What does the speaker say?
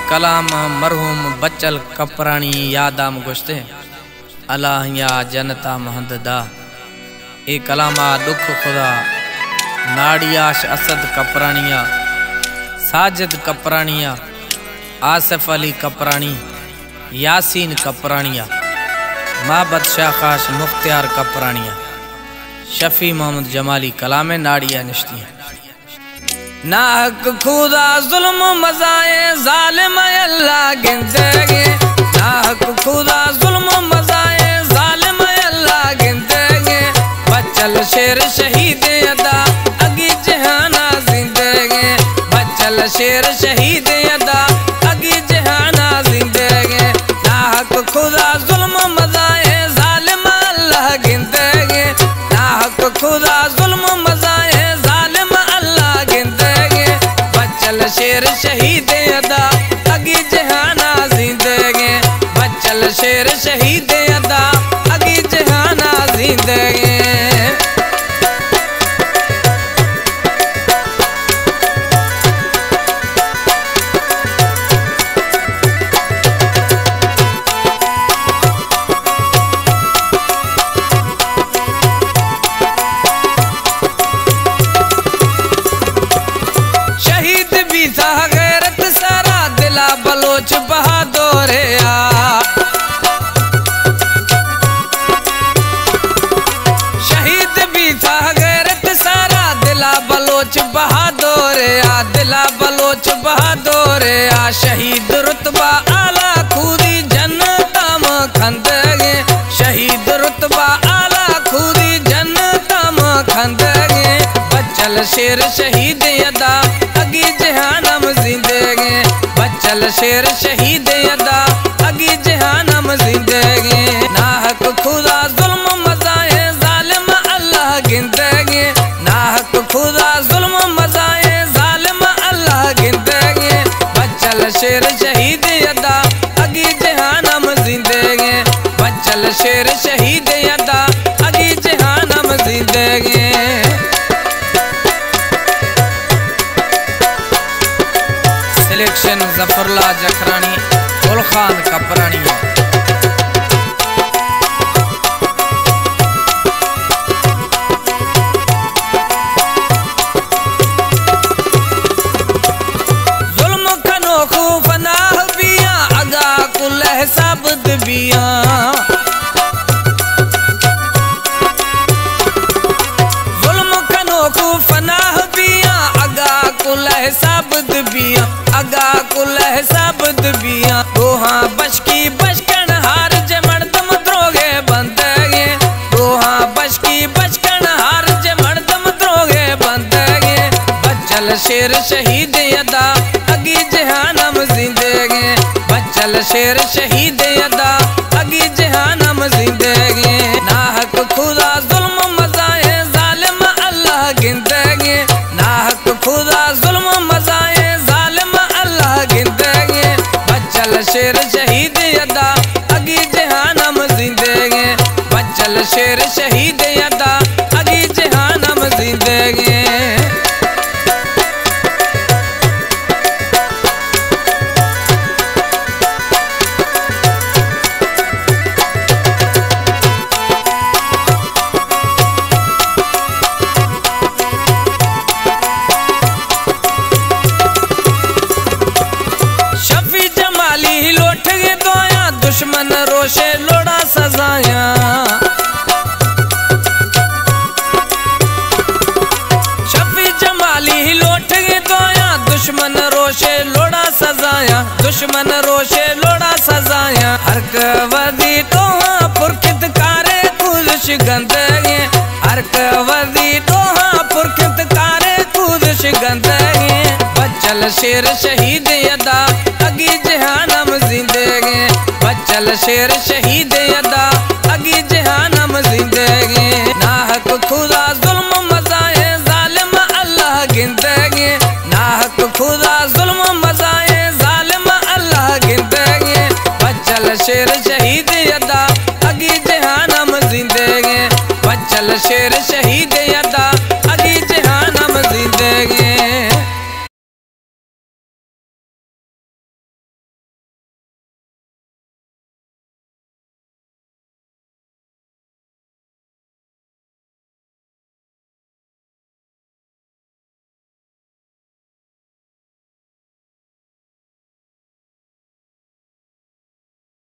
कलाम मरहूम बचल कपरानी यादाम गुश्ते अल्लाह या जनता महददा ए कलामा दुख खुदा नाड़ियाश असद कपरानिया साजिद कपरानिया आसिफ अली कपरानी यासीन कपरानिया माबद शाखाश मुख्तियार कपरानिया शफी मोहम्मद जमाली कलामे नाड़िया निश्तियाँ ना हक खुदा जुल्म मजाए जालिम अल्लाह गिनतेगे ना हक खुदा जुल्म मजाए जालिम अल्लाह गिनतेगे बचल शेर शहीद अदा अगी जहाना जिंदगी बचल शेर शहीद अदा अगी जहाना जिंदगी ना हक खुदा जुल्म मजाए जालिम अल्लाह गिनतेगे ना हक खुदा जुल्म मजाए शेर शहीद अदा अगी जहाना जिंदगी बचल शेर शहीद अदा अगी जहाना जिंदगी गैरत सारा दिला बलोच बहादुरिया शहीद भी था गैरत सारा दिला बलोच बहादुरिया दिला बलोच बहादुरिया शहीद रुतबा आला खुदी जन्नतम खंदगे शहीद रुतबा आला खुदी जन्नतम खंदगे बचल शेर शहीद अदा अगी जहानम जिंदगी बचल शेर शहीद अदा अगी जहानम जिंदगी ना हक खुदा जुल्म मजाए जालिम अल्लाह गिनतेगे ना हक खुदा जुल्म मजाए जालिम अल्लाह गिनतेगे बचल शेर शहीद अदा अगी जहानम जिंदगी बचल शेर शहीद अदा अगी जहानम जिंदगी सिलेक्शन जफरला जखरानी गुलखान कपरानी जुल्म खनो खूफ नाह बिया अगा कुल हिसाब बिया जुल्म खनो खूफ नाह बिया अगा कुल हिसाब बिया अगा कुल हिसाब बिया दोहा बशकी बशकन हार जमर्दम द्रोगे बंदगे दोहा बशकी बशकन हार जमर्दम द्रोगे बंदगे बचल शेर शहीद अदा अगी जहानम जिंदगी बचल शेर शहीद अदा अगी जहानम जिंदगी ना हक खुदा जुल्म मजाए जालिम अल्लाह गिनतेगे ना हक खुदा जुल्म मजाए बचल शेर शहीद अदा अगी जहानम जिंदगी बचल शेर शहीद अदा अगी जहानम जिंदगी दुश्मन रोशे लोड़ा सजाया शफी जमाली लौट गए दोया दुश्मन रोशे लोड़ा सजाया दुश्मन रोशे लोड़ा सजाया हर कवदी दोहा पुरकित कारे खुदश गंदगे हर कवदी दोहा पुरकित कारे खुदश गंदगे बचल शेर शहीद अदा अगी जहानम जिंदगी बचल शेर शहीद अदा अगी जहानम जिंदगी ना हक खुदा जुल्म मजाए जालिम अल्लाह गिनतेगे ना हक खुदा जुल्म मजाए जालिम अल्लाह गिनतेगे बचल शेर शहीद अदा अगी जहानम जिंदगी बचल शेर शहीद